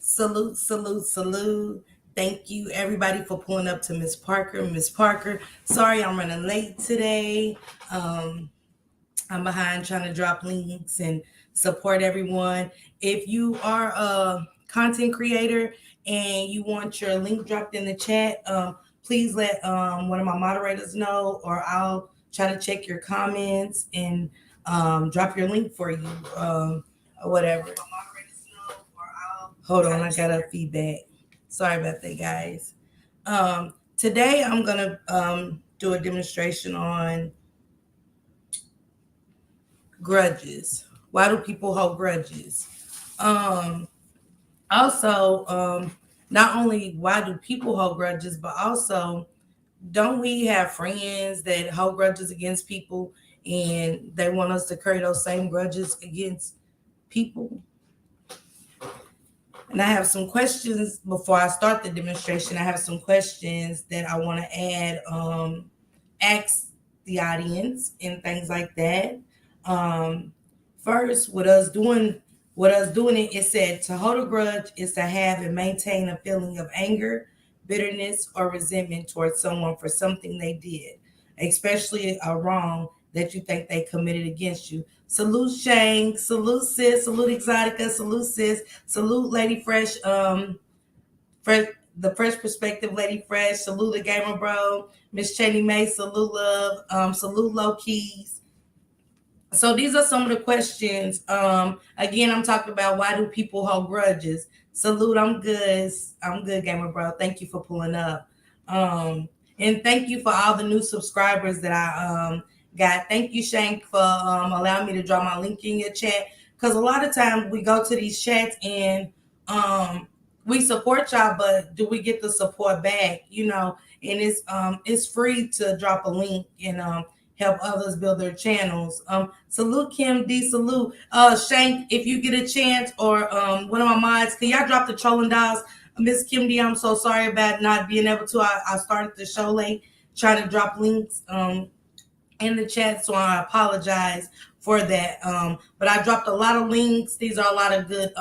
Salute, salute, salute. Thank you, everybody, for pulling up to Miss Parker. Miss Parker, sorry I'm running late today. Um, I'm behind trying to drop links and support everyone. If you are a content creator and you want your link dropped in the chat, please let one of my moderators know, or I'll try to check your comments and drop your link for you, or whatever. Hold on, I got a feedback. Sorry about that, guys. Today I'm gonna do a demonstration on grudges. Why do people hold grudges? Um, also, not only why do people hold grudges, but also don't we have friends that hold grudges against people and they want us to carry those same grudges against people? And I have some questions before I start the demonstration. I have some questions that I want to ask the audience and things like that. Um, First, with us doing it, it said to hold a grudge is to have and maintain a feeling of anger, bitterness, or resentment towards someone for something they did, especially a wrong that you think they committed against you. Salute Shank, salute sis, salute Exotica, salute sis, salute Lady Fresh, fresh the Fresh Perspective Lady Fresh, salute the Gamer Bro, Miss Cheney May, salute love, salute Low Keys. So these are some of the questions. Again, I'm talking about why do people hold grudges. Salute, I'm good. I'm good, Gamer Bro. Thank you for pulling up. And thank you for all the new subscribers that I got. Thank you, Shank, for allowing me to draw my link in your chat. Because a lot of times we go to these chats and we support y'all, but do we get the support back? And it's free to drop a link and help others build their channels. Salute Kim D. Salute Shank. If you get a chance, or one of my mods, can y'all drop the trolling dolls? Miss Kim D. I'm so sorry about not being able to. I started the show late, trying to drop links in the chat, so I apologize for that. But I dropped a lot of links. These are a lot of good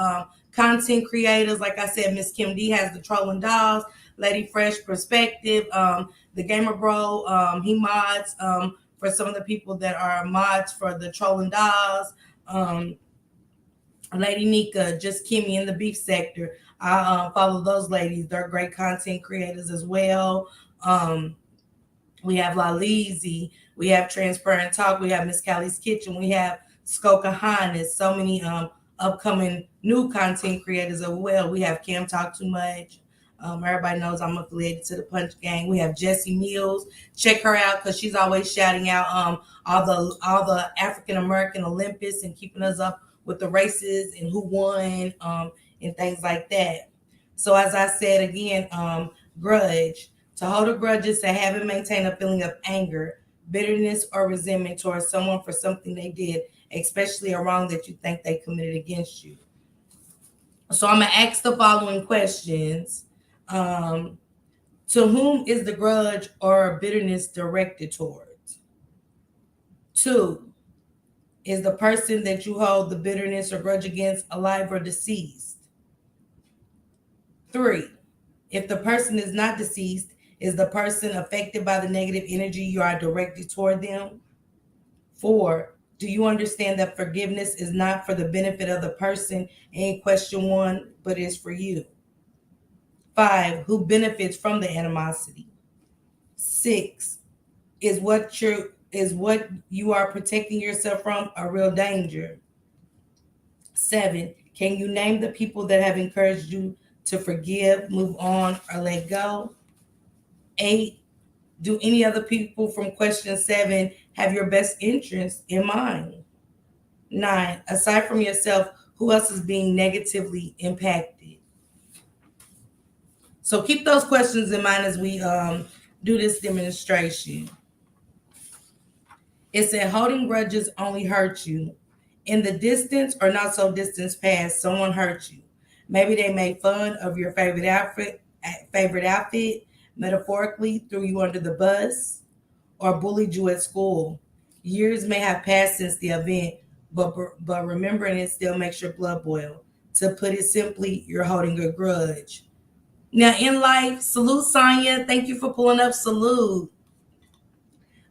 content creators. Like I said, Miss Kim D has the trolling dolls. Lady Fresh Perspective, the Gamer Bro, he mods for some of the people that are mods for the Trolling Dolls. Lady Nika, just Kimmy in the beef sector. I follow those ladies. They're great content creators as well. We have La Leezy. We have Transparent Talk. We have Miss Callie's Kitchen. We have Skoka Highness. So many upcoming new content creators as well. We have Cam Talk Too Much. Everybody knows I'm affiliated to the Punch Gang. We have Jessie Mills. Check her out because she's always shouting out all the African American Olympics and keeping us up with the races and who won and things like that. So as I said again, grudge. To hold a grudge is to have and maintain a feeling of anger, bitterness, or resentment towards someone for something they did, especially a wrong that you think they committed against you. So I'm gonna ask the following questions. To whom is the grudge or bitterness directed towards? Two, is the person that you hold the bitterness or grudge against alive or deceased? Three, if the person is not deceased, is the person affected by the negative energy you are directed toward them? Four, do you understand that forgiveness is not for the benefit of the person in question one, but is for you? Five, who benefits from the animosity? Six, is what you are protecting yourself from a real danger? Seven, can you name the people that have encouraged you to forgive, move on, or let go? Eight, do any other people from question seven have your best interest in mind? Nine, aside from yourself, who else is being negatively impacted? So keep those questions in mind as we do this demonstration. It said holding grudges only hurt you. In the distance or not so distant past, someone hurt you. Maybe they made fun of your favorite outfit, metaphorically threw you under the bus, or bullied you at school. Years may have passed since the event, but remembering it still makes your blood boil. To put it simply, you're holding a grudge. Now, in life, salute Sonya. Thank you for pulling up. Salute.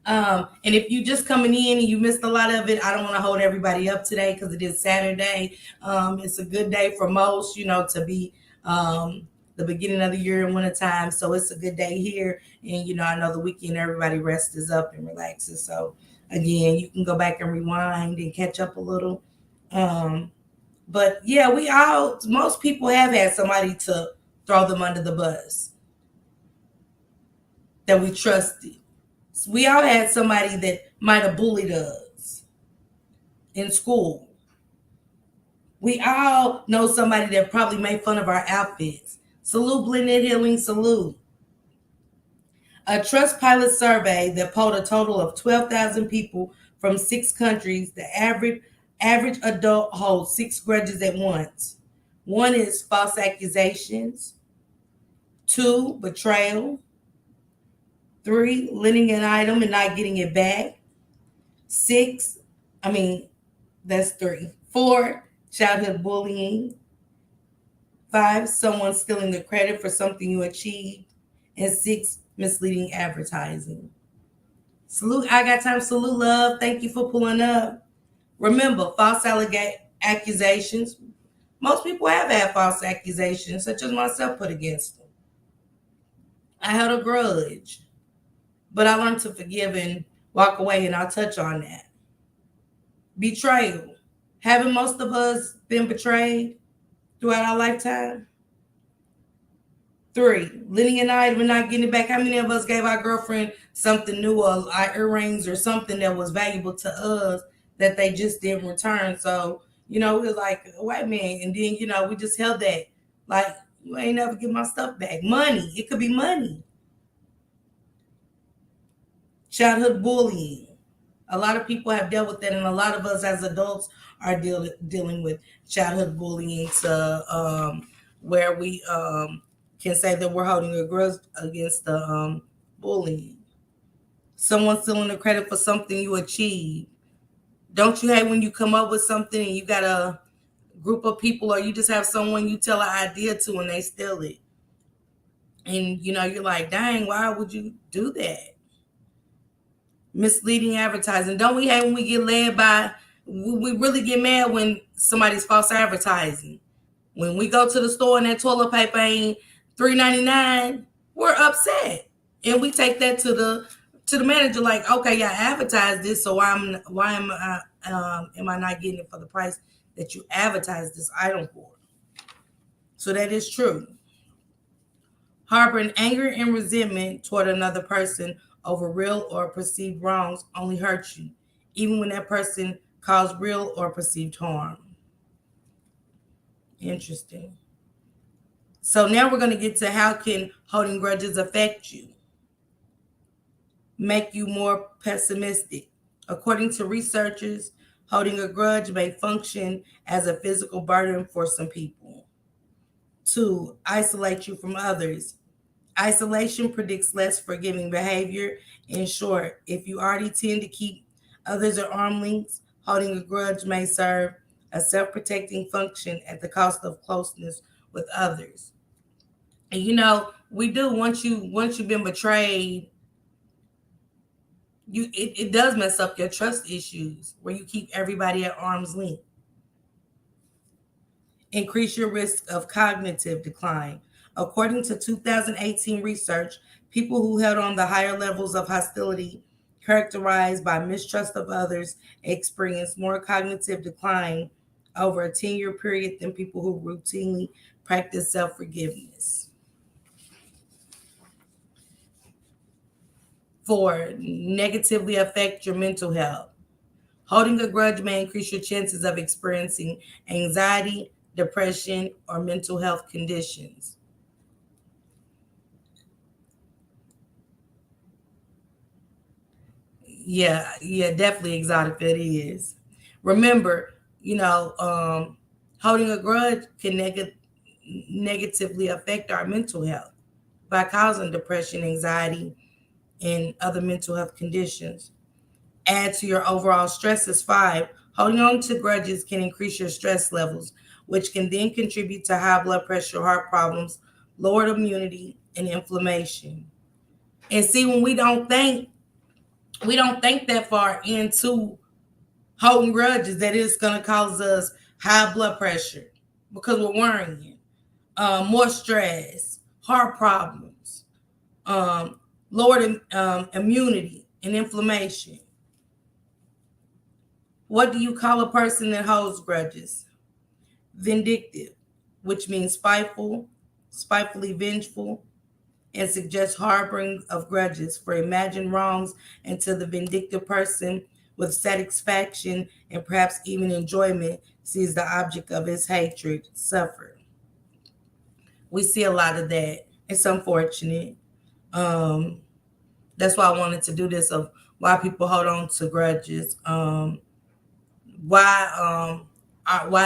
And if you just coming in and you missed a lot of it, I don't want to hold everybody up today because it is Saturday. It's a good day for most, to be the beginning of the year in wintertime. So it's a good day here. And, I know the weekend everybody rests up and relaxes. So, again, you can go back and rewind and catch up a little. But yeah, most people have had somebody to throw them under the bus that we trusted. We all had somebody that might have bullied us in school. We all know somebody that probably made fun of our outfits. Salute Blended Healing, salute. A Trust Pilot survey that polled a total of 12,000 people from 6 countries. The average adult holds 6 grudges at once. 1 is false accusations. 2, betrayal. 3, lending an item and not getting it back. 6, that's 3. 4, childhood bullying. 5, someone stealing the credit for something you achieved. And 6, misleading advertising. Salute, I got time. Salute, love. Thank you for pulling up. Remember, false accusations. Most people have had false accusations, such as myself, put against them. I had a grudge, but I learned to forgive and walk away, and I'll touch on that. Betrayal. Haven't most of us been betrayed throughout our lifetime? 3, lending an item and not getting it back. How many of us gave our girlfriend something new, or our earrings or something that was valuable to us that they just didn't return? So, it was like, wait a minute. And then, we just held that. Like, you ain't never get my stuff back. Money. It could be money. Childhood bullying. A lot of people have dealt with that, and a lot of us as adults are dealing with childhood bullying to where we can say that we're holding a grudge against the bullying. Someone stealing the credit for something you achieved. Don't you hate when you come up with something and you got a group of people, or you just have someone you tell an idea to and they steal it? And, you're like, dang, why would you do that? Misleading advertising. Don't we hate when we get led by, we really get mad when somebody's false advertising. When we go to the store and that toilet paper ain't $3.99, we're upset. And we take that to the manager like, okay, y'all advertised this, so why am I not getting it for the price that you advertised this item for? So that is true. Harboring anger and resentment toward another person over real or perceived wrongs only hurts you, even when that person caused real or perceived harm. Interesting. So now we're going to get to how can holding grudges affect you? Make you more pessimistic. According to researchers, holding a grudge may function as a physical burden for some people. 2, isolate you from others. Isolation predicts less forgiving behavior. In short, if you already tend to keep others at arm's length, holding a grudge may serve a self-protecting function at the cost of closeness with others. And we do, once you've been betrayed, it does mess up your trust issues where you keep everybody at arm's length. Increase your risk of cognitive decline. According to 2018 research, people who held on the higher levels of hostility characterized by mistrust of others experienced more cognitive decline over a 10-year period than people who routinely practice self-forgiveness. 4, negatively affect your mental health. Holding a grudge may increase your chances of experiencing anxiety, depression, or mental health conditions. Yeah, definitely exotic it is. Remember, holding a grudge can negatively affect our mental health by causing depression, anxiety, and other mental health conditions. Add to your overall stress is 5. Holding on to grudges can increase your stress levels, which can then contribute to high blood pressure, heart problems, lowered immunity, and inflammation. And see, when we don't think that far into holding grudges that it's going to cause us high blood pressure because we're worrying, more stress, heart problems, um, lowered immunity and inflammation. What do you call a person that holds grudges? Vindictive, which means spiteful, spitefully vengeful, and suggests harboring of grudges for imagined wrongs until the vindictive person, with satisfaction and perhaps even enjoyment, sees the object of his hatred suffer. We see a lot of that. It's unfortunate. Um, that's why I wanted to do this of why people hold on to grudges. Why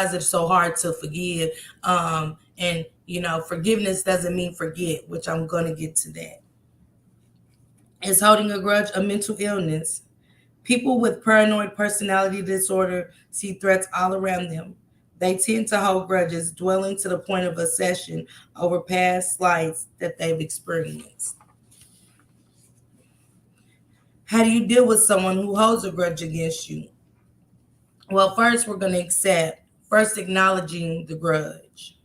is it so hard to forgive? And forgiveness doesn't mean forget, which I'm gonna get to that. Is holding a grudge a mental illness? People with paranoid personality disorder see threats all around them. They tend to hold grudges, dwelling to the point of obsession over past slights that they've experienced. How do you deal with someone who holds a grudge against you? Well, first, we're going to accept, first, acknowledging the grudge.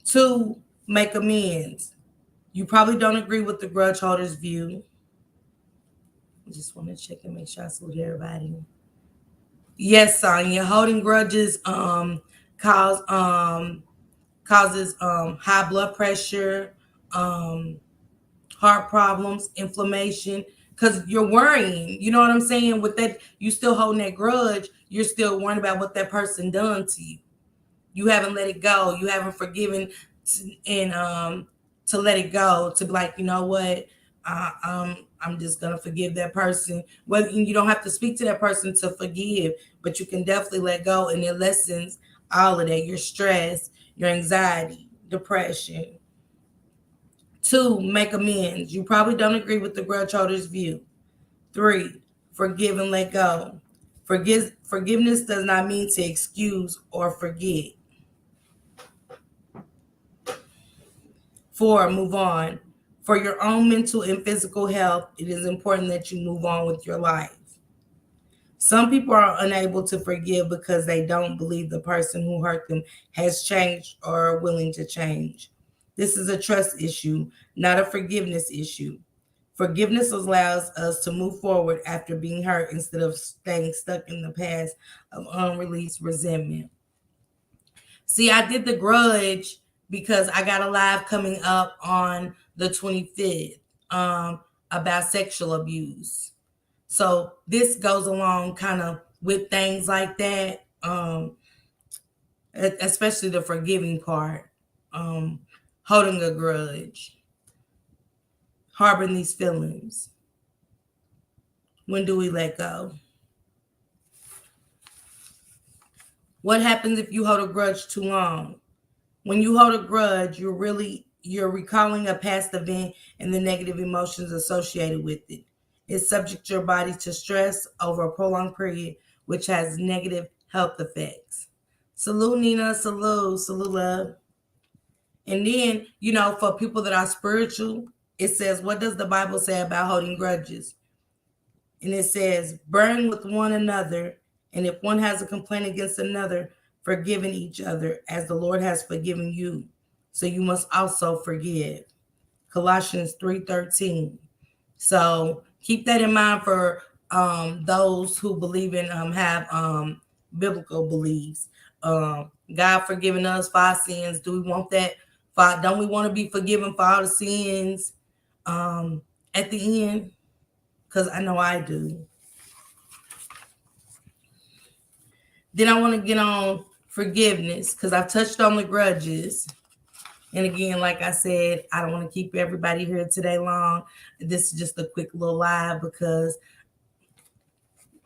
Two, make amends. You probably don't agree with the grudge holder's view. I just want to check and make sure I salute everybody. Yes, Sonya, holding grudges cause causes high blood pressure, um, heart problems, inflammation, because you're worrying. You know what I'm saying? With that, you still holding that grudge. You're still worrying about what that person done to you. You haven't let it go. You haven't forgiven, and to let it go. To be like, you know what? I'm just gonna forgive that person. Well, you don't have to speak to that person to forgive, but you can definitely let go, and it lessens all of that. Your stress, your anxiety, depression. Two, make amends. You probably don't agree with the grudge holder's view. Three, forgive and let go. Forgiveness does not mean to excuse or forget. Four, move on. For your own mental and physical health, it is important that you move on with your life. Some people are unable to forgive because they don't believe the person who hurt them has changed or are willing to change. This is a trust issue, not a forgiveness issue. Forgiveness allows us to move forward after being hurt instead of staying stuck in the past of unreleased resentment. See, I did the grudge because I got a live coming up on the 25th about sexual abuse. So this goes along kind of with things like that, especially the forgiving part, um, holding a grudge, harboring these feelings. When do we let go? What happens if you hold a grudge too long? When you hold a grudge, you're recalling a past event and the negative emotions associated with it. It subjects your body to stress over a prolonged period, which has negative health effects. Salute, Nina. Salute, love. And then, for people that are spiritual, it says, what does the Bible say about holding grudges? And it says, burn with one another, and if one has a complaint against another, forgiving each other as the Lord has forgiven you. So you must also forgive. Colossians 3:13. So keep that in mind for those who believe in have biblical beliefs. God forgiving us for our sins. Do we want that? Don't we want to be forgiven for all the sins at the end? Because I know I do. Then I want to get on forgiveness because I've touched on the grudges. And again, like I said, I don't want to keep everybody here today long. This is just a quick little live because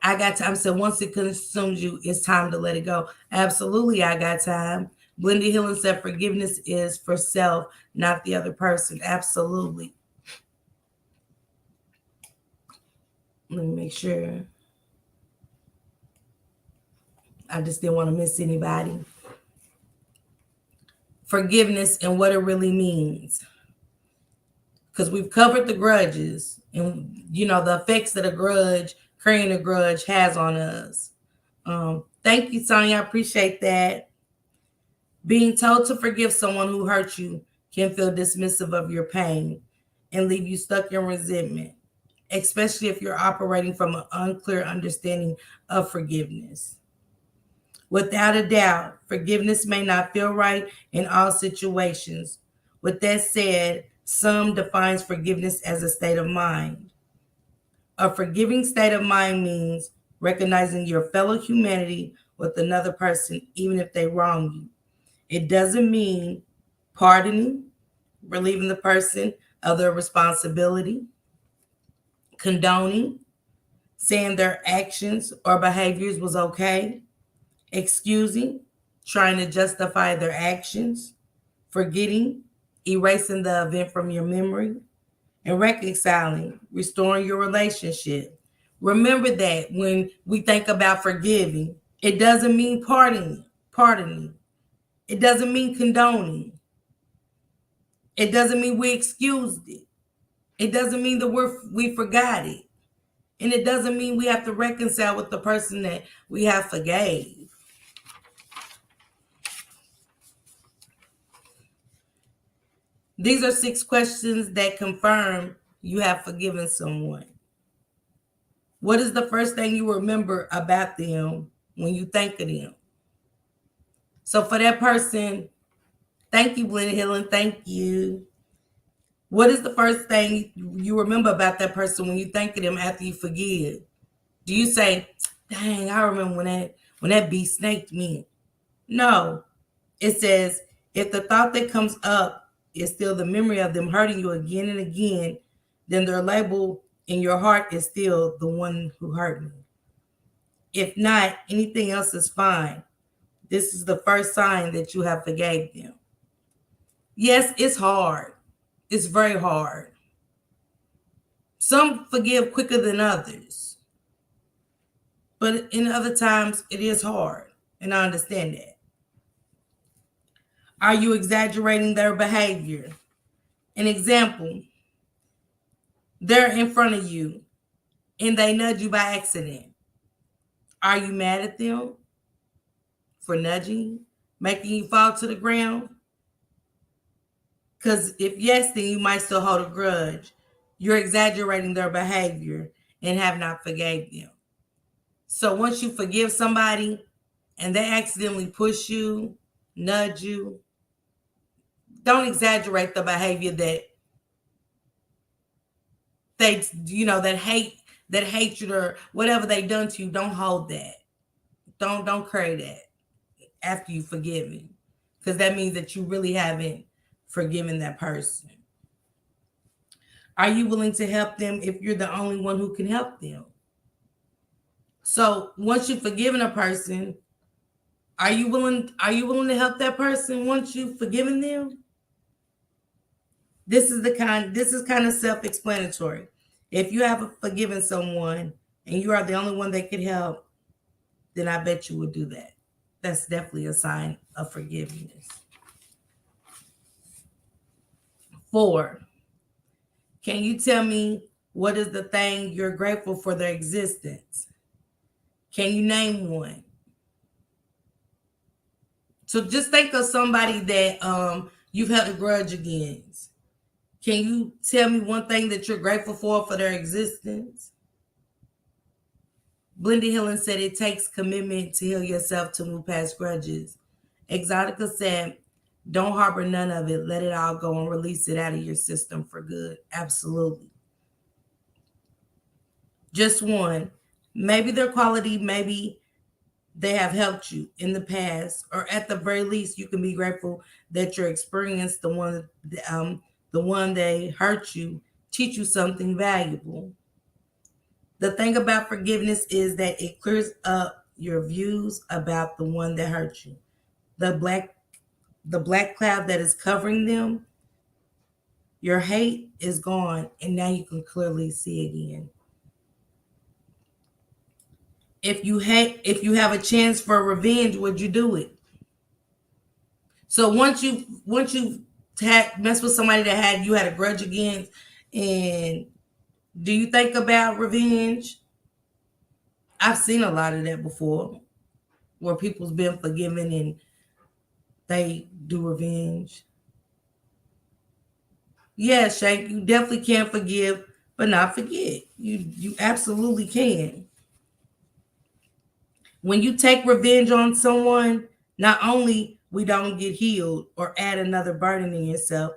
I got time. So once it consumes you, it's time to let it go. Absolutely, I got time. Blended Healing said forgiveness is for self, not the other person. Absolutely. Let me make sure. I just didn't want to miss anybody. forgiveness and what it really means. Because we've covered the grudges and, the effects that a grudge, carrying a grudge has on us. Thank you, Sonia. I appreciate that. Being told to forgive someone who hurt you can feel dismissive of your pain and leave you stuck in resentment, especially if you're operating from an unclear understanding of forgiveness. Without a doubt, forgiveness may not feel right in all situations. With that said, some defines forgiveness as a state of mind. A forgiving state of mind means recognizing your fellow humanity with another person, even if they wrong you. It doesn't mean pardoning, relieving the person of their responsibility, condoning, saying their actions or behaviors was okay, excusing, trying to justify their actions, forgetting, erasing the event from your memory, and reconciling, restoring your relationship. Remember that when we think about forgiving, it doesn't mean pardoning. It doesn't mean condoning. It doesn't mean we excused it. It doesn't mean that we forgot it. And it doesn't mean we have to reconcile with the person that we have forgave. These are 6 questions that confirm you have forgiven someone. What is the first thing you remember about them when you think of them? So for that person, thank you, Blended Healing. Thank you. What is the first thing you remember about that person when you think of them after you forgive? Do you say, dang, I remember when that bee snaked me? No. It says, if the thought that comes up is still the memory of them hurting you again and again, then their label in your heart is still the one who hurt me. If not, anything else is fine. This is the first sign that you have forgave them. Yes, it's hard. It's very hard. Some forgive quicker than others. But in other times, it is hard. And I understand that. Are you exaggerating their behavior? An example, they're in front of you and they nudge you by accident. Are you mad at them for nudging, making you fall to the ground? Because if yes, then you might still hold a grudge. You're exaggerating their behavior and have not forgave them. So once you forgive somebody and they accidentally push you, nudge you, don't exaggerate the behavior that they, that hatred or whatever they done to you. Don't hold that. Don't carry that after you forgiven, because that means that you really haven't forgiven that person. Are you willing to help them if you're the only one who can help them? So once you've forgiven a person, are you willing to help that person once you've forgiven them? This is kind of self-explanatory. If you have forgiven someone and you are the only one that could help, then I bet you would do that. That's definitely a sign of forgiveness. 4, can you tell me what is the thing you're grateful for their existence? Can you name one? So just think of somebody that you've held a grudge against. Can you tell me one thing that you're grateful for their existence? Blended Healing said it takes commitment to heal yourself to move past grudges. Exotica said, don't harbor none of it. Let it all go and release it out of your system for good. Absolutely. Just one. Maybe their quality, maybe they have helped you in the past, or at the very least, you can be grateful that your experience, the one they hurt you, teach you something valuable. The thing about forgiveness is that it clears up your views about the one that hurt you. The black cloud that is covering them, your hate is gone, and now you can clearly see again. If you have a chance for revenge, would you do it? So once you mess with somebody that had a grudge against, and do you think about revenge? I've seen a lot of that before, where people's been forgiven and they do revenge. Yeah, Shank, you definitely can forgive, but not forget. You absolutely can. When you take revenge on someone, not only we don't get healed or add another burden in yourself,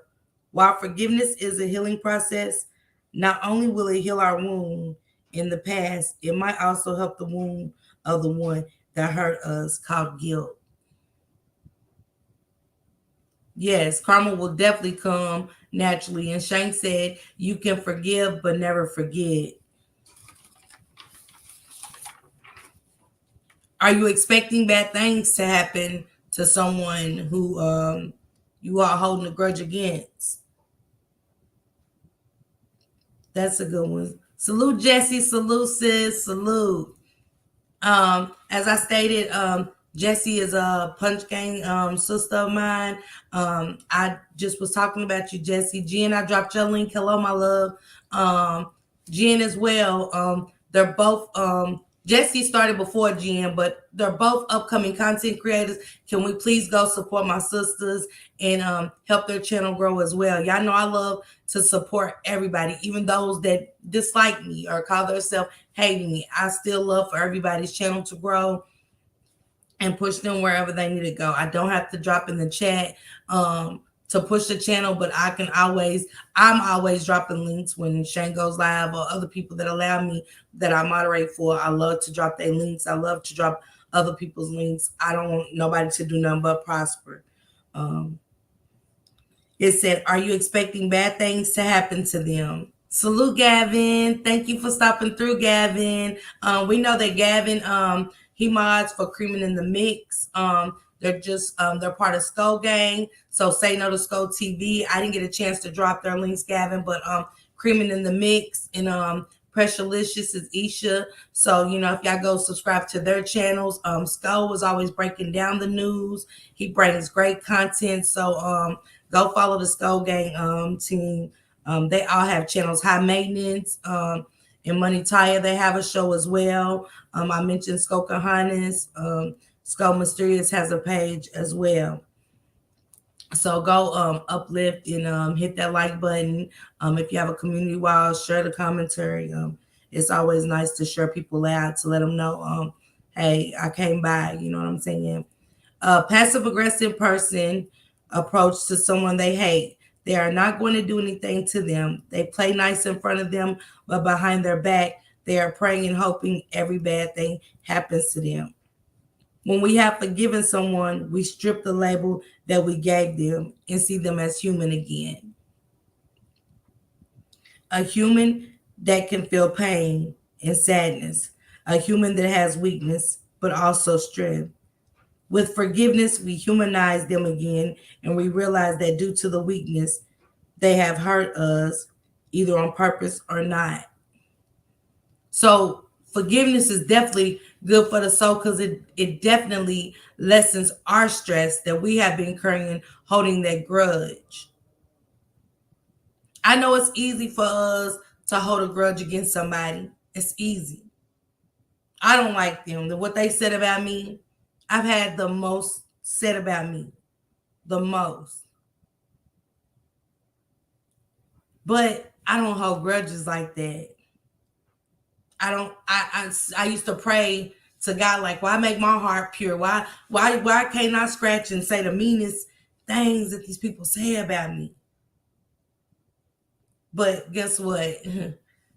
while forgiveness is a healing process, not only will it heal our wound in the past, it might also help the wound of the one that hurt us, called guilt. Yes, karma will definitely come naturally. And Shank said, you can forgive but never forget. Are you expecting bad things to happen to someone who you are holding a grudge against? That's a good one. Salute, Jesse. Salute, sis. Salute. As I stated, Jessie is a Punch Gang sister of mine. I just was talking about you, Jessie. Jen, I dropped your link. Hello, my love. Jen as well. They're both Jessie started before Jen, but they're both upcoming content creators. Can we please go support my sisters and help their channel grow as well? Y'all know I love to support everybody, even those that dislike me or call themselves hating me. I still love for everybody's channel to grow and push them wherever they need to go. I don't have to drop in the chat to push the channel, but I'm always dropping links when Shane goes live or other people that allow me that I moderate for. I love to drop their links. I love to drop other people's links. I don't want nobody to do nothing but prosper. Um, it said, are you expecting bad things to happen to them? Salute, Gavin. Thank you for stopping through, Gavin. We know that Gavin, he mods for Creaming in the Mix. They're part of Skull Gang. So say no to Skull TV. I didn't get a chance to drop their links, Gavin, but Creaming in the Mix and Pressurelicious is Isha. So, if y'all go subscribe to their channels, Skull was always breaking down the news. He brings great content. So go follow the Skull Gang team. They all have channels. High Maintenance and Money Taya, they have a show as well. I mentioned Skokahanis. Skull Mysterious has a page as well. So go uplift and hit that like button. If you have a community wall, share the commentary. It's always nice to share people out to let them know, hey, I came by. You know what I'm saying? Passive aggressive person approach to someone they hate. They are not going to do anything to them. They play nice in front of them, but behind their back, they are praying and hoping every bad thing happens to them. When we have forgiven someone, we strip the label that we gave them and see them as human again. A human that can feel pain and sadness. A human that has weakness, but also strength. With forgiveness, we humanize them again, and we realize that due to the weakness, they have hurt us, either on purpose or not. So forgiveness is definitely good for the soul because it definitely lessens our stress that we have been carrying, holding that grudge. I know it's easy for us to hold a grudge against somebody. It's easy. I don't like them. What they said about me, I've had the most said about me. The most. But I don't hold grudges like that. I don't. I used to pray to God like, why make my heart pure? Why can't I scratch and say the meanest things that these people say about me? But guess what?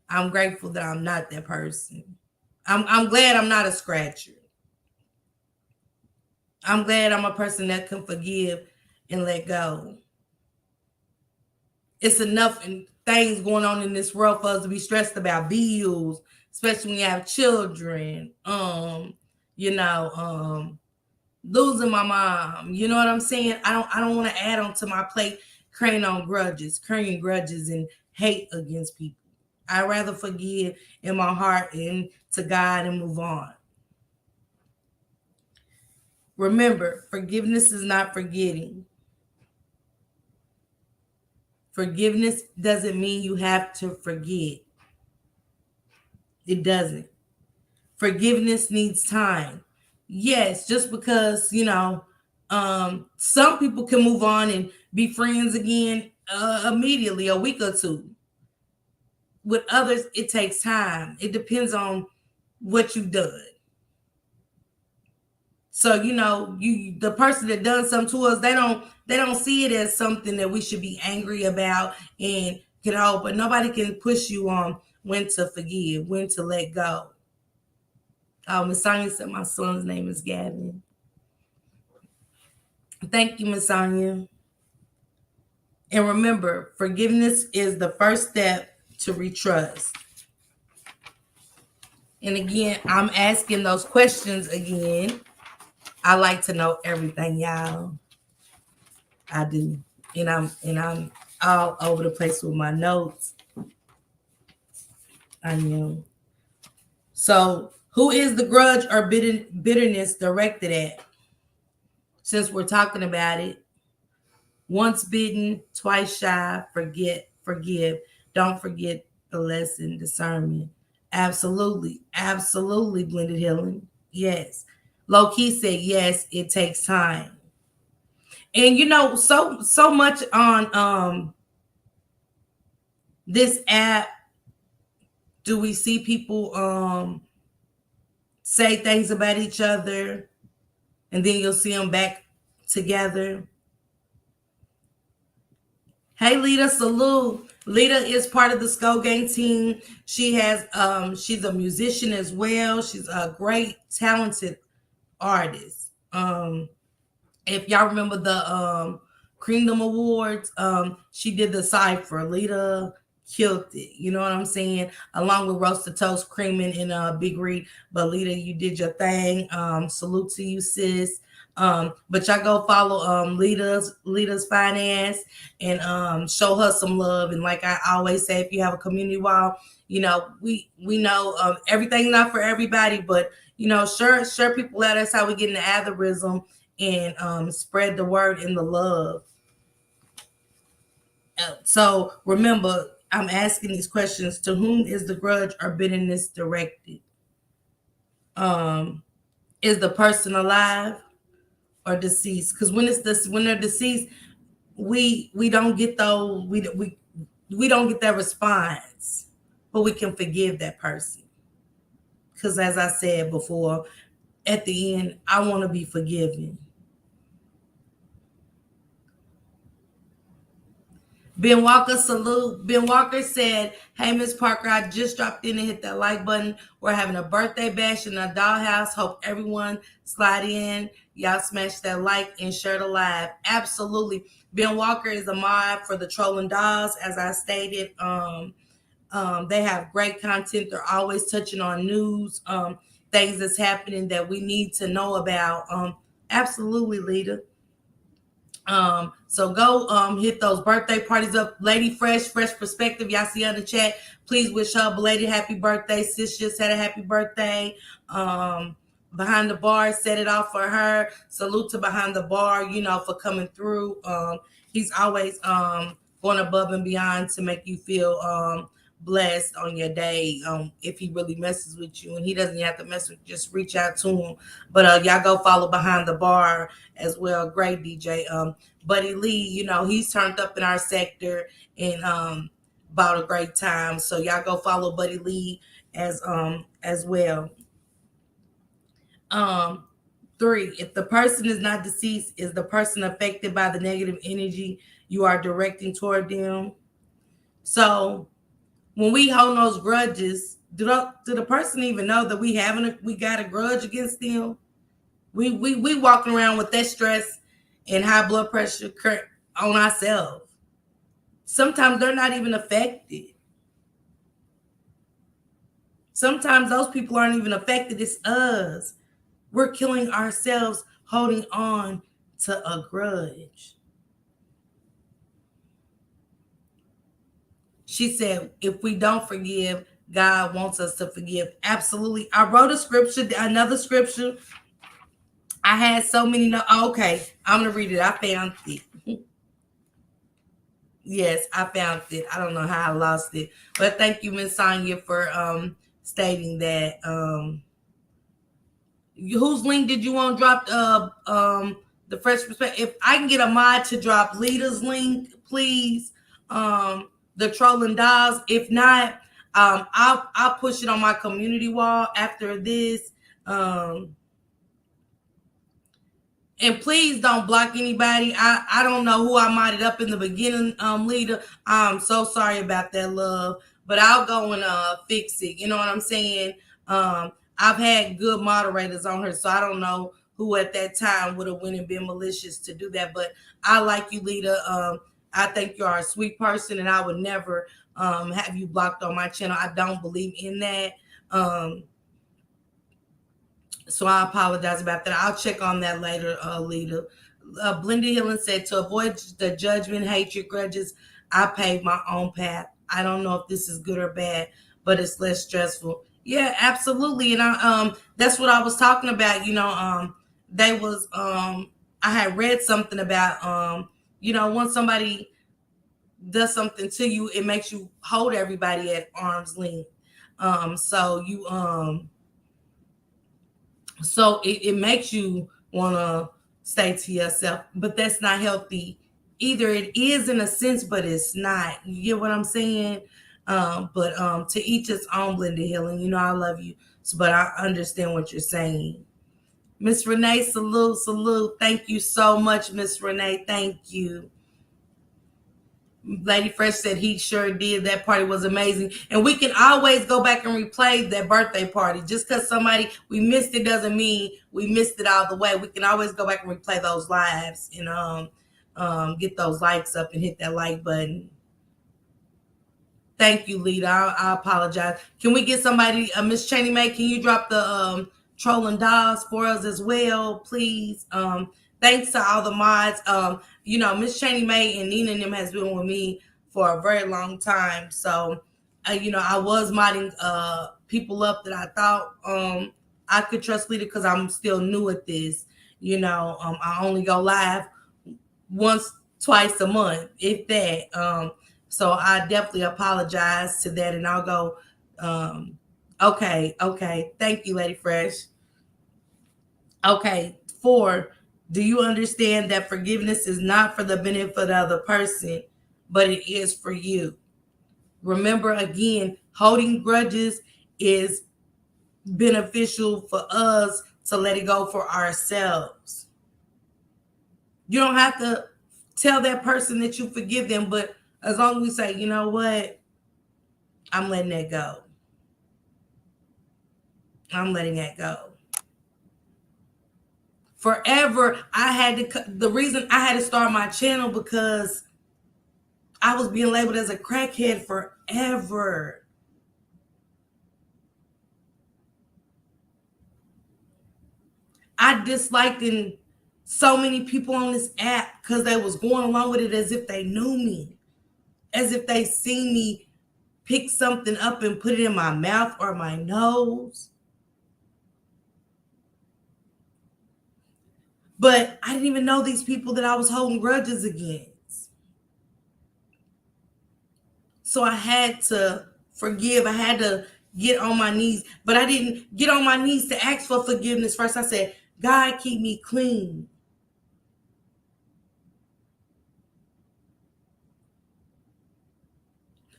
I'm grateful that I'm not that person. I'm glad I'm not a scratcher. I'm glad I'm a person that can forgive and let go. It's enough things going on in this world for us to be stressed about bills, especially when you have children. You know, losing my mom. You know what I'm saying? I don't want to add on to my plate carrying grudges and hate against people. I'd rather forgive in my heart and to God and move on. Remember, forgiveness is not forgetting. Forgiveness doesn't mean you have to forget. It doesn't. Forgiveness needs time. Yes, just because, some people can move on and be friends again immediately, a week or two. With others, it takes time. It depends on what you've done. So, you the person that done something to us, they don't see it as something that we should be angry about and get out. But nobody can push you on when to forgive, when to let go. Miss Sonia said my son's name is Gavin. Thank you, Miss Sonia. And remember, forgiveness is the first step to retrust. And again, I'm asking those questions again. I like to know everything, y'all. I do. And I'm all over the place with my notes. I am. So, who is the grudge or bitterness directed at? Since we're talking about it, once bitten, twice shy, forgive. Don't forget the lesson, discernment. Absolutely. Absolutely, blended healing. Yes. Low key said yes, it takes time. And so much on this app, do we see people say things about each other and then you'll see them back together. Hey, Lita, salute. Lita is part of the Skull Gang team. She's a musician as well. She's a great, talented artist. If y'all remember the Kingdom Awards, she did the cipher. Lita killed it. You know what I'm saying? Along with Roasted Toast, Creamin', and Big Reed. But Lita, you did your thing. Salute to you, sis. But y'all go follow Lita's finance and show her some love. And like I always say, if you have a community wall, we know everything's not for everybody, but share people out. That's how we get in the algorithm and spread the word and the love. So remember, I'm asking these questions: to whom is the grudge or bitterness directed? Is the person alive or deceased? Because when they're deceased, we don't get those we don't get that response, but we can forgive that person. Because as I said before, at the end, I want to be forgiven. Ben Walker, salute. Ben Walker said, hey, Miss Parker, I just dropped in and hit that like button. We're having a birthday bash in a dollhouse. Hope everyone slide in. Y'all smash that like and share the live. Absolutely. Ben Walker is a mod for the Trolling Dolls. As I stated, they have great content. They're always touching on news, things that's happening that we need to know about. Absolutely, Lita. So go hit those birthday parties up. Lady Fresh Perspective, y'all see on the chat. Please wish her a belated happy birthday. Sis just had a happy birthday. Behind the Bar set it off for her. Salute to Behind the Bar, for coming through. He's always going above and beyond to make you feel blessed on your day. If he really messes with you, and he doesn't have to mess with you, just reach out to him. But y'all go follow Behind the Bar as well. Great DJ. Buddy Lee, he's turned up in our sector and about a great time. So y'all go follow Buddy Lee as well. 3, if the person is not deceased, is the person affected by the negative energy you are directing toward them? So when we hold those grudges, do the person even know that we got a grudge against them? We walking around with that stress and high blood pressure on ourselves. Sometimes they're not even affected. Sometimes those people aren't even affected. It's us. We're killing ourselves holding on to a grudge. She said, if we don't forgive, God wants us to forgive. Absolutely. I wrote another scripture. I had so many. Okay, I'm going to read it. I found it. Yes, I found it. I don't know how I lost it, but thank you, Miss Sonia, for stating that. Whose link did you want dropped? The fresh perspective. If I can get a mod to drop Lita's link, please. The trolling dolls. If not, I'll push it on my community wall after this. Um, and please don't block anybody. I don't know who I modded up in the beginning, Lita. I'm so sorry about that, love. But I'll go and fix it. You know what I'm saying? I've had good moderators on her, so I don't know who at that time would have went and been malicious to do that. But I like you, Lita. I think you are a sweet person, and I would never have you blocked on my channel. I don't believe in that. So I apologize about that. I'll check on that later, Lita. Blended Healing said, to avoid the judgment, hatred, grudges, I paved my own path. I don't know if this is good or bad, but it's less stressful. Yeah, absolutely. And that's what I was talking about. They was I had read something about once somebody does something to you, it makes you hold everybody at arm's length. So you So it makes you want to stay to yourself, but that's not healthy either. It is in a sense, but it's not. You get what I'm saying? But to each its own, Blended Healing. I love you, but I understand what you're saying. Miss Renee, salute, salute. Thank you so much, Miss Renee. Thank you. Lady Fresh said he sure did. That party was amazing. And we can always go back and replay that birthday party. Just because we missed it doesn't mean we missed it all the way. We can always go back and replay those lives and get those likes up and hit that like button. Thank you, Lita. I apologize. Can we get somebody, Miss Cheney May, can you drop the trolling dolls for us as well, please? Thanks to all the mods. Miss Cheney May and Nina and them has been with me for a very long time. So, I was modding people up that I thought I could trust Lita because I'm still new at this. I only go live once, twice a month, if that. So I definitely apologize to that, and I'll go. Okay. Thank you, Lady Fresh. Okay, 4. Do you understand that forgiveness is not for the benefit of the other person, but it is for you? Remember, again, holding grudges is beneficial for us to let it go for ourselves. You don't have to tell that person that you forgive them, but as long as we say, you know what, I'm letting that go. I'm letting that go. Forever, the reason I had to start my channel because I was being labeled as a crackhead forever. I disliked in so many people on this app because they was going along with it as if they knew me, as if they seen me pick something up and put it in my mouth or my nose. But I didn't even know these people that I was holding grudges against. So I had to forgive. I had to get on my knees. But I didn't get on my knees to ask for forgiveness first. I said, God, keep me clean.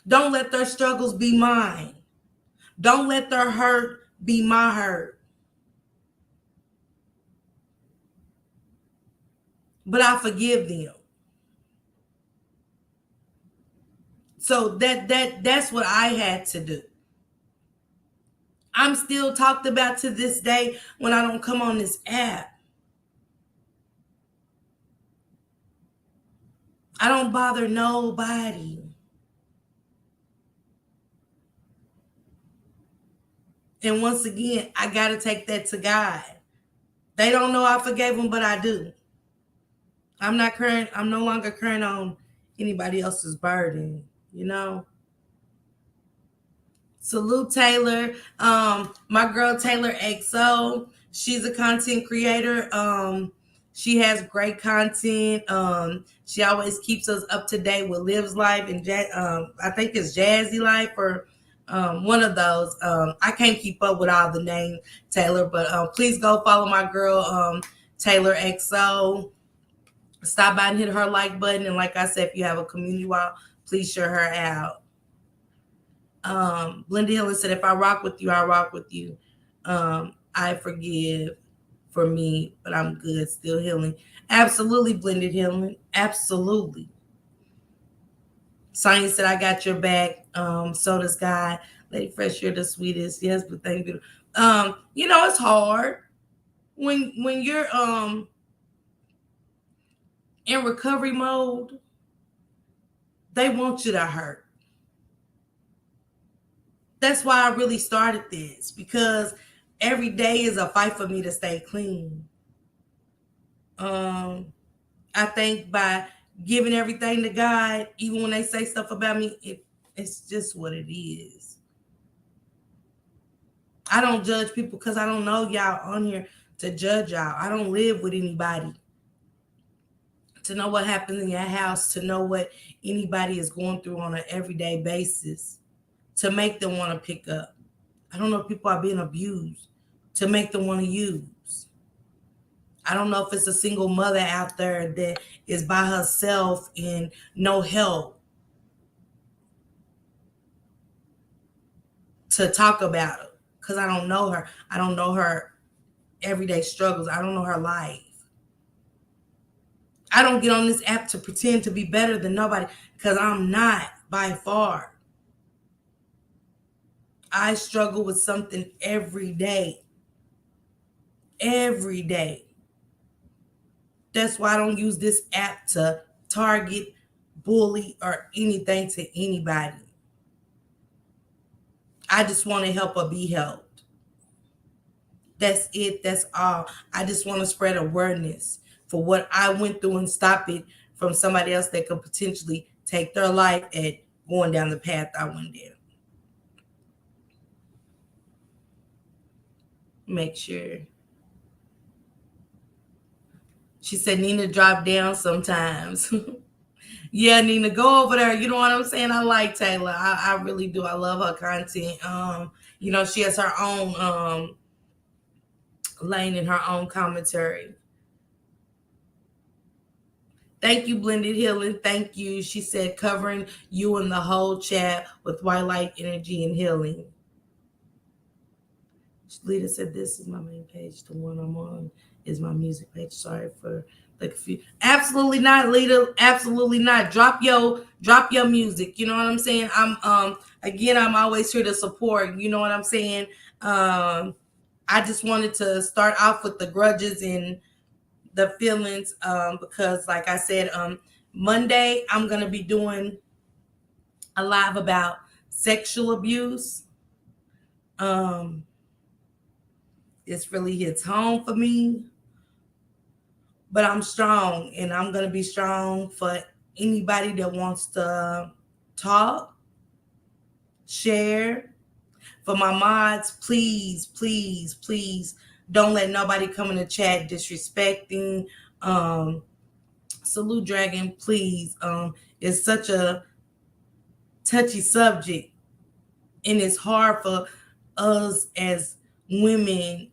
Don't let their struggles be mine. Don't let their hurt be my hurt. But I forgive them. So that's what I had to do. I'm still talked about to this day when I don't come on this app. I don't bother nobody. And once again, I got to take that to God. They don't know I forgave them, but I do. I'm no longer current on anybody else's burden, Salute Taylor. My girl Taylor XO. She's a content creator. She has great content. She always keeps us up to date with Liv's Life and I think it's Jazzy Life or one of those. I can't keep up with all the names, Taylor, but please go follow my girl, Taylor XO. Stop by and hit her like button. And like I said, if you have a community wall, please share her out. Linda Hillen said, if I rock with you, I rock with you. I forgive for me, but I'm good, still healing. Absolutely, Blended Healing. Absolutely. Sonya said, I got your back. So does God. Lady Fresh, you're the sweetest. Yes, but thank you. It's hard when you're in recovery mode, they want you to hurt. That's why I really started this, because every day is a fight for me to stay clean. I think by giving everything to God, even when they say stuff about me, it's just what it is. I don't judge people because I don't know y'all on here to judge y'all. I don't live with anybody to know what happens in your house, to know what anybody is going through on an everyday basis, to make them want to pick up. I don't know if people are being abused to make them want to use. I don't know if it's a single mother out there that is by herself and no help to talk about it, because I don't know her. I don't know her everyday struggles. I don't know her life. I don't get on this app to pretend to be better than nobody, because I'm not by far. I struggle with something every day. Every day. That's why I don't use this app to target, bully, or anything to anybody. I just want to help or be helped. That's it. That's all. I just want to spread awareness for what I went through and stop it from somebody else that could potentially take their life at going down the path I went down. Make sure. She said, Nina, drop down sometimes. Yeah, Nina, go over there. You know what I'm saying? I like Taylor. I really do. I love her content. She has her own lane in her own commentary. Thank you, Blended Healing. Thank you. She said, covering you and the whole chat with white light energy and healing. Lita said, this is my main page. The one I'm on is my music page. Sorry for the confusion. Absolutely not, Lita. Absolutely not. Drop your music. You know what I'm saying? I'm always here to support. You know what I'm saying? I just wanted to start off with the grudges and the feelings, because like I said, Monday I'm gonna be doing a live about sexual abuse. This really hits home for me, but I'm strong, and I'm gonna be strong for anybody that wants to talk, share. For my mods, please, please, please don't let nobody come in the chat disrespecting. Salute Dragon, please. It's such a touchy subject, and it's hard for us as women,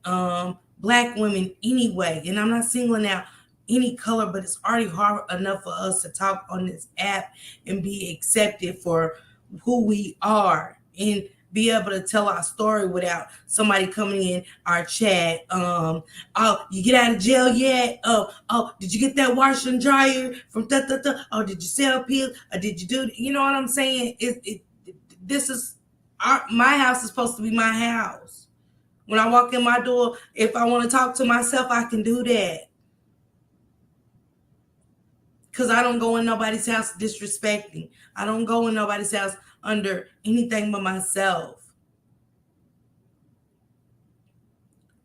black women anyway. And I'm not singling out any color, but it's already hard enough for us to talk on this app and be accepted for who we are and be able to tell our story without somebody coming in our chat. Oh, you get out of jail yet? Oh, did you get that washer and dryer from Oh, did you sell pills? Or did you do? You know what I'm saying? This is my house is supposed to be my house. When I walk in my door, if I want to talk to myself, I can do that. Because I don't go in nobody's house disrespecting. I don't go in nobody's house under anything but myself.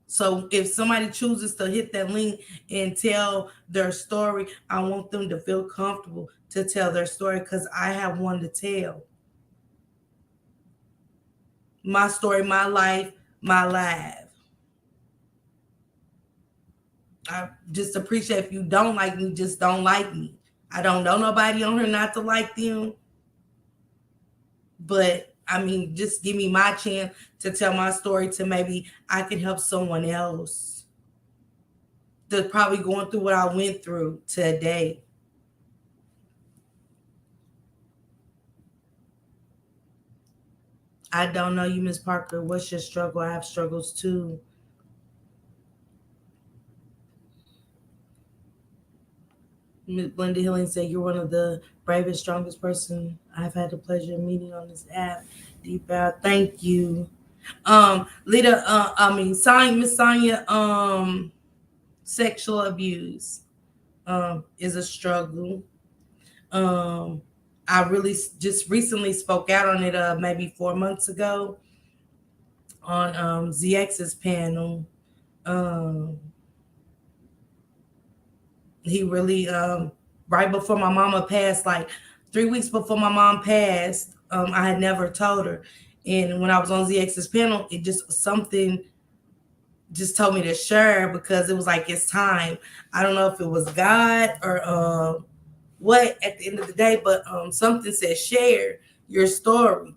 So if somebody chooses to hit that link and tell their story, I want them to feel comfortable to tell their story, because I have one to tell. My story, my life, my life. I just appreciate if you don't like me, just don't like me. I don't know nobody on here not to like them, but I mean, just give me my chance to tell my story to maybe I can help someone else that's probably going through what I went through today. I don't know you, Miss Parker. What's your struggle? I have struggles too. Linda Hilling said you're one of the bravest, strongest person I've had the pleasure of meeting on this app. Deep out, thank you. Lita, Miss Sonia, sexual abuse is a struggle. Um, I really just recently spoke out on it maybe 4 months ago on ZX's panel. Um, he really right before my mama passed, like 3 weeks before my mom passed, I had never told her. And when I was on ZX's panel, it just something just told me to share because it was like it's time. I don't know if it was God or what at the end of the day, but something said share your story.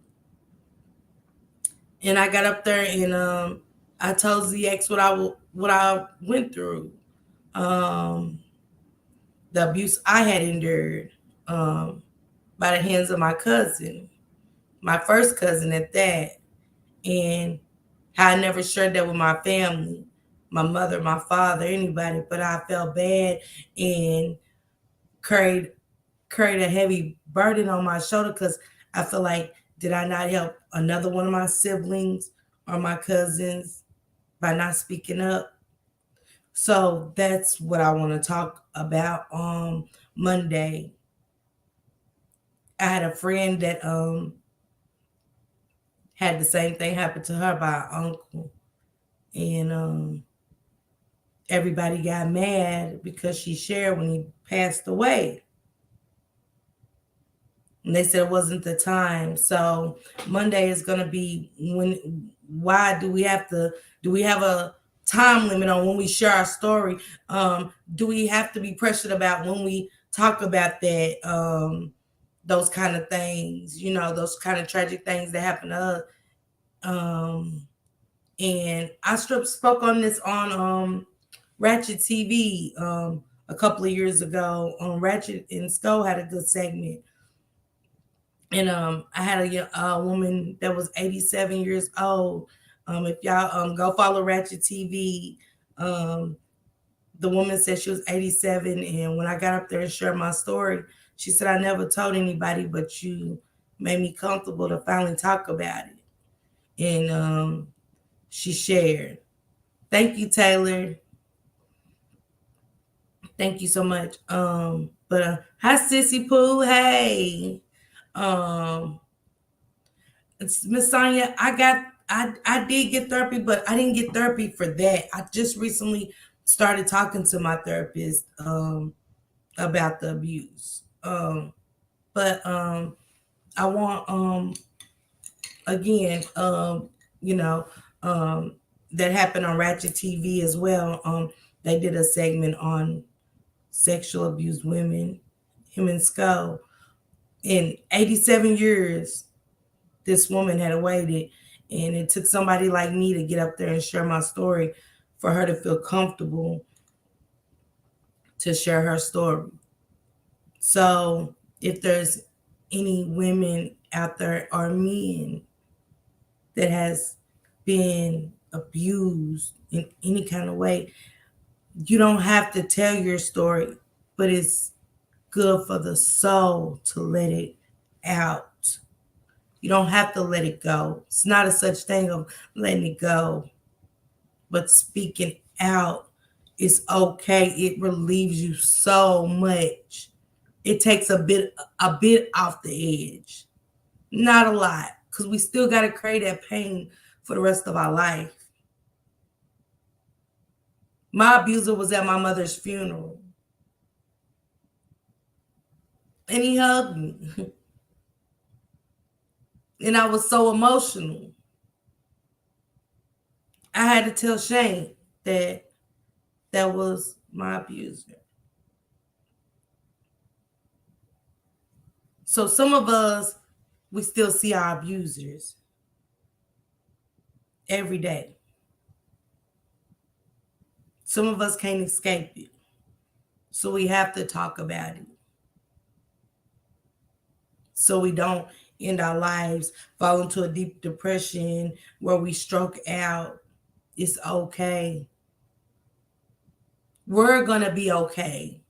And I got up there and I told ZX what I went through, um, the abuse I had endured um, by the hands of my cousin, my first cousin at that, and how I never shared that with my family, my mother, my father, anybody. But I felt bad and carried carried a heavy burden on my shoulder because I feel like did I not help another one of my siblings or my cousins by not speaking up? So that's what I want to talk about on Monday. I had a friend that had the same thing happen to her by an uncle, and everybody got mad because she shared when he passed away. And they said it wasn't the time. So Monday is going to be when. Why do we have a time limit on when we share our story? Do we have to be pressured about when we talk about that? Those kind of things, those kind of tragic things that happen to us. Um, and I spoke on this on Ratchet TV a couple of years ago. Ratchet and Skull had a good segment, and I had a woman that was 87 years old. If y'all go follow Ratchet TV, um, the woman said she was 87, and when I got up there and shared my story, she said I never told anybody, but you made me comfortable to finally talk about it, and she shared. Thank you, Taylor. Thank you so much. But hi, Sissy Pooh. Hey, um, it's Miss Sonia. I did get therapy, but I didn't get therapy for that. I just recently started talking to my therapist about the abuse. But I want again you know um that happened on Ratchet TV as well. They did a segment on sexual abused women, him and Skull. In 87 years, this woman had waited, and it took somebody like me to get up there and share my story for her to feel comfortable to share her story. So, if there's any women out there or men that has been abused in any kind of way, you don't have to tell your story, but it's good for the soul to let it out. You don't have to let it go. It's not a such thing of letting it go, but speaking out is okay. It relieves you so much. It takes a bit off the edge. Not a lot, because we still got to carry that pain for the rest of our life. My abuser was at my mother's funeral, and he hugged me. And I was so emotional. I had to tell Shane that that was My abuser. So some of us, we still see our abusers every day. Some of us can't escape it. So we have to talk about it. So we don't end our lives, fall into a deep depression where we stroke out. It's okay. We're going to be okay.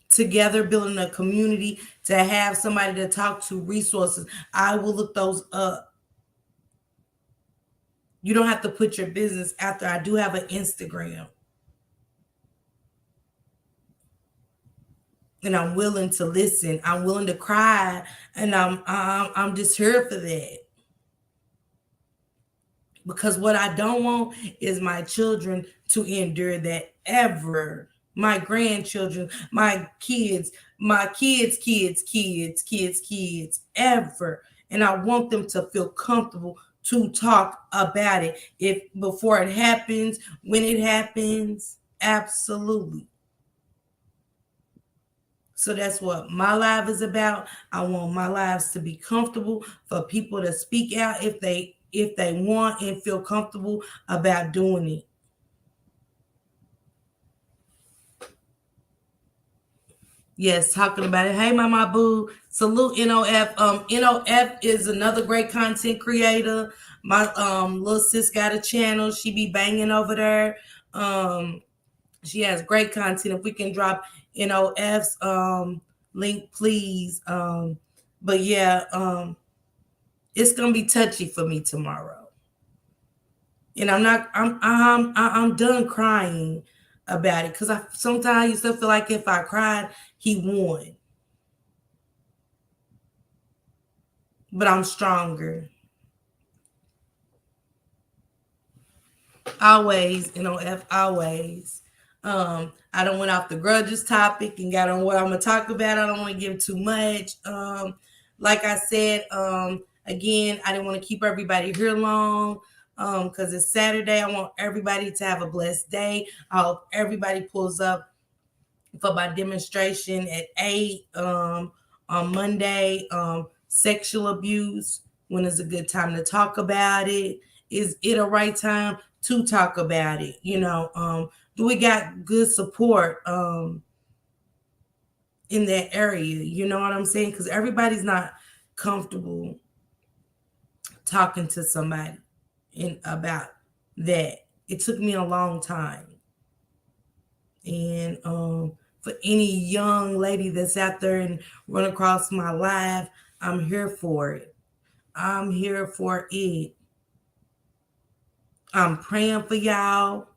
Together, building a community, to have somebody to talk to, resources. I will look those up. You don't have to put your business out there. I do have an Instagram. And I'm willing to listen. I'm willing to cry, and I'm just here for that. Because what I don't want is my children to endure that ever. My grandchildren, my kids, ever. And I want them to feel comfortable to talk about it. If before it happens, when it happens, absolutely. So that's what my life is about. I want my lives to be comfortable for people to speak out if they want and feel comfortable about doing it. Yes, talking about it. Hey, Mama Boo. Salute NOF. NOF is another great content creator. My little sis got a channel. She be banging over there. She has great content. If we can drop NOF's link, please. But yeah, it's gonna be touchy for me tomorrow. And I'm done crying about it, because I sometimes used to feel like if I cried, he won. But I'm stronger. Always, always. I don't went off the grudges topic and got on what I'm gonna talk about. I don't want to give too much. Like I said, again, I didn't want to keep everybody here long. Because it's Saturday. I want everybody to have a blessed day. I hope everybody pulls up for my demonstration at 8 on Monday. Sexual abuse. When is a good time to talk about it? Is it a right time to talk about it? Do we got good support in that area? You know what I'm saying? Because everybody's not comfortable talking to somebody about that. It took me a long time. And for any young lady that's out there and run across my life, I'm here for it. I'm here for it. I'm praying for y'all.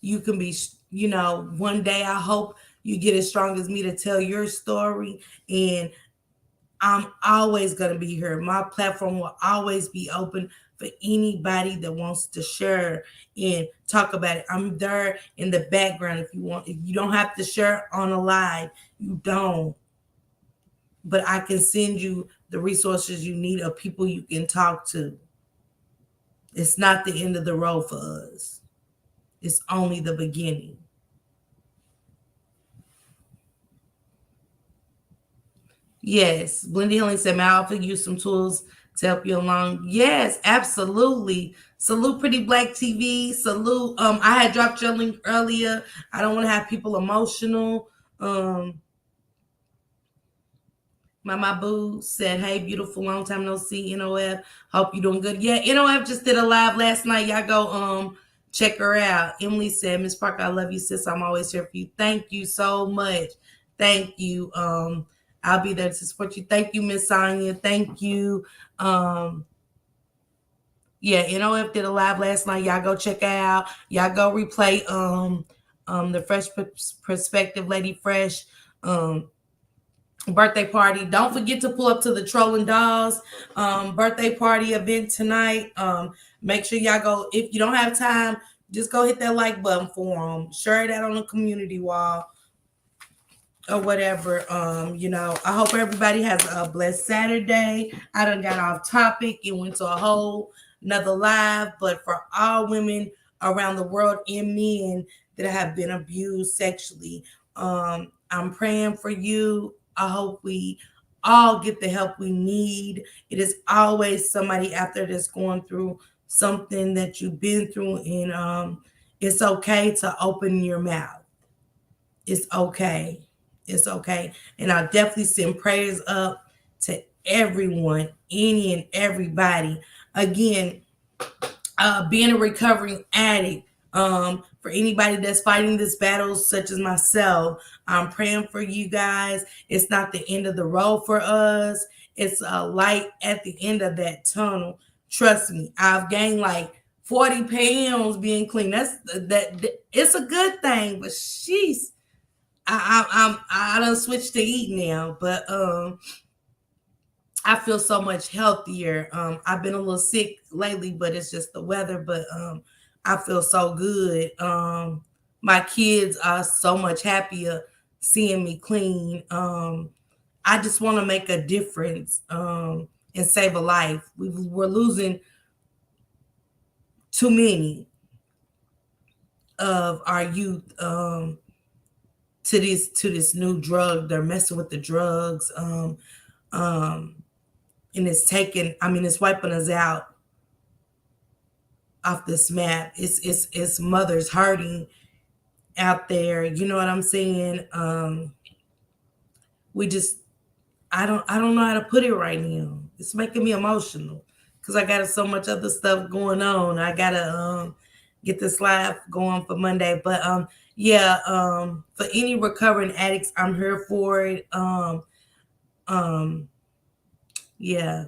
You can be, one day I hope you get as strong as me to tell your story. And I'm always going to be here. My platform will always be open for anybody that wants to share and talk about it. I'm there in the background if you want. If you don't have to share on a live, you don't. But I can send you the resources you need of people you can talk to. It's not the end of the road for us. It's only the beginning. Yes, Blended Healing said, may I offer you some tools to help you along? Yes, absolutely. Salute Pretty Black TV. Salute. I had dropped your link earlier. I don't want to have people emotional. My boo said, hey, beautiful, long time no see, NOF. Hope you doing good. Yeah, NOF just did a live last night. Y'all go check her out. Emily said, Miss Parker, I love you, sis. I'm always here for you. Thank you so much. Thank you. I'll be there to support you. Thank you, Miss Sonia. Thank you. Yeah, NOF did a live last night. Y'all go check her out. Y'all go replay the Fresh Perspective Lady Fresh birthday party. Don't forget to pull up to the Trolling Dolls birthday party event tonight. Make sure y'all go. If you don't have time, just go hit that like button for them. Share that on the community wall or whatever. I hope everybody has a blessed Saturday. I done got off topic and went to a whole another live, but for all women around the world and men that have been abused sexually. I'm praying for you. I hope we all get the help we need. It is always somebody out there that's going through something that you've been through, and it's okay to open your mouth. It's okay. It's okay. And I definitely send prayers up to everyone, any and everybody. Again, being a recovering addict, for anybody that's fighting this battle, such as myself, I'm praying for you guys. It's not the end of the road for us. It's a light at the end of that tunnel. Trust me, I've gained like 40 pounds being clean. That it's a good thing, but she's I done switched to eat now, but I feel so much healthier. I've been a little sick lately, but it's just the weather. But I feel so good. My kids are so much happier seeing me clean. I just want to make a difference and save a life. We're losing too many of our youth to this new drug. They're messing with the drugs. Um, and it's taking. I mean, it's wiping us out off this map. It's mothers hurting out there. You know what I'm saying? We just I don't know how to put it right now. It's making me emotional because I got so much other stuff going on. I gotta get this live going for Monday. But yeah, for any recovering addicts, I'm here for it. Um yeah.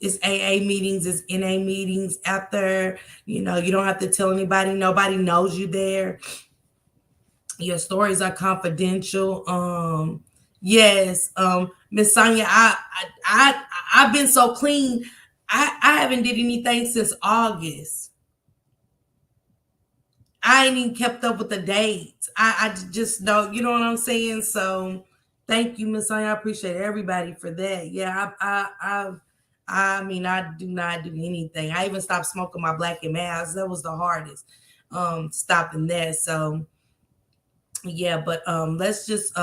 It's AA meetings, it's NA meetings out there. You don't have to tell anybody. Nobody knows you there. Your stories are confidential. Yes, Miss Sonia, I've been so clean. I haven't did anything since August. I ain't even kept up with the dates. I just don't, you know what I'm saying? So thank you, Miss Sonia. I appreciate everybody for that. Yeah, I mean, I do not do anything. I even stopped smoking my black and mass. That was the hardest. Stopping that. So yeah, but let's just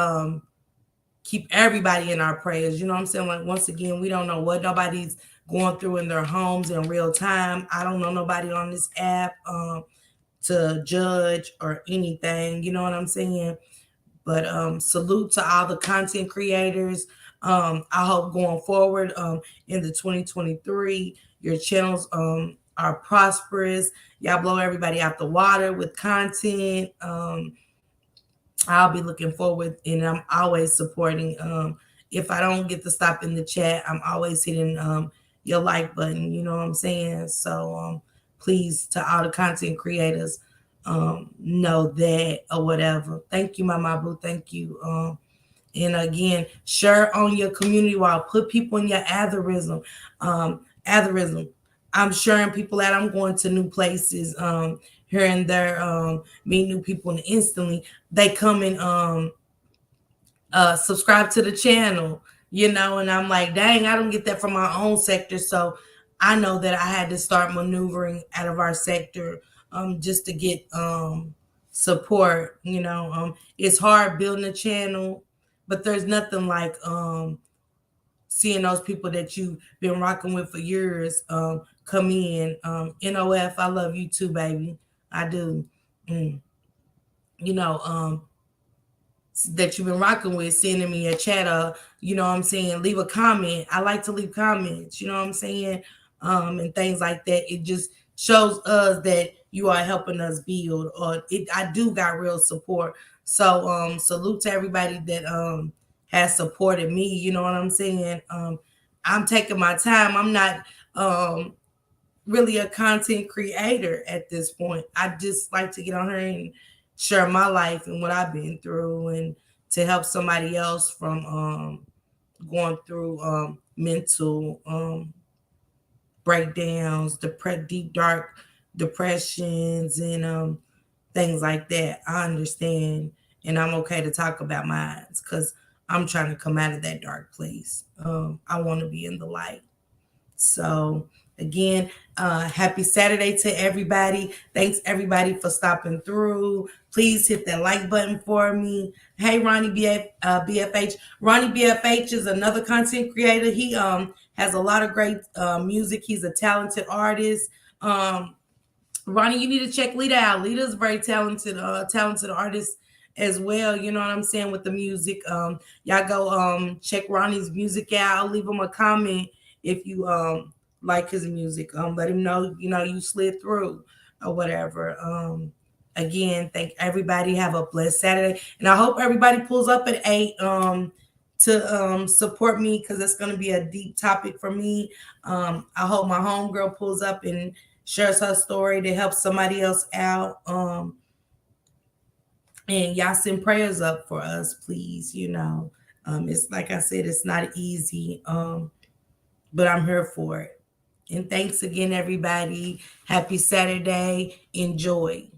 keep everybody in our prayers. You know what I'm saying? Like, once again, we don't know what nobody's going through in their homes in real time. I don't know nobody on this app to judge or anything. You know what I'm saying? But salute to all the content creators. I hope going forward in the 2023, your channels are prosperous. Y'all blow everybody out the water with content. I'll be looking forward, and I'm always supporting. If I don't get to stop in the chat, I'm always hitting your like button. You know what I'm saying? So please, to all the content creators, know that or whatever. Thank you, Mama Boo. Thank you. And again, share on your community wall. Put people in your algorithm. Algorithm. I'm sharing people out. I'm going to new places. Here and there. Meet new people, and instantly they come and subscribe to the channel. And I'm like, dang, I don't get that from my own sector. So I know that I had to start maneuvering out of our sector just to get support. It's hard building a channel, but there's nothing like seeing those people that you've been rocking with for years come in. NOF, I love you too, baby. I do. Mm. You know, that you've been rocking with, sending me a chat, you know what I'm saying, leave a comment. I like to leave comments, you know what I'm saying, and things like that. It just shows us that you are helping us build, or I do got real support. So salute to everybody that has supported me, you know what I'm saying. I'm taking my time. I'm not really a content creator at this point. I just like to get on here and share my life and what I've been through, and to help somebody else from going through mental breakdowns, deep dark depressions, and things like that. I understand, and I'm okay to talk about mine because I'm trying to come out of that dark place. I want to be in the light. So Again, happy Saturday to everybody. Thanks everybody for stopping through. Please hit that like button for me. Hey, BFH. Ronnie BFH is another content creator. He has a lot of great music. He's a talented artist. Ronnie, you need to check Lita out. Lita's very talented artist as well. You know what I'm saying, with the music. Y'all go check Ronnie's music out. I'll leave him a comment if you like his music. Let him know, you slid through or whatever. Again, thank everybody. Have a blessed Saturday. And I hope everybody pulls up at 8 to support me, because it's gonna be a deep topic for me. I hope my homegirl pulls up and shares her story to help somebody else out. And y'all send prayers up for us, please. It's like I said, it's not easy, but I'm here for it. And thanks again, everybody. Happy Saturday. Enjoy.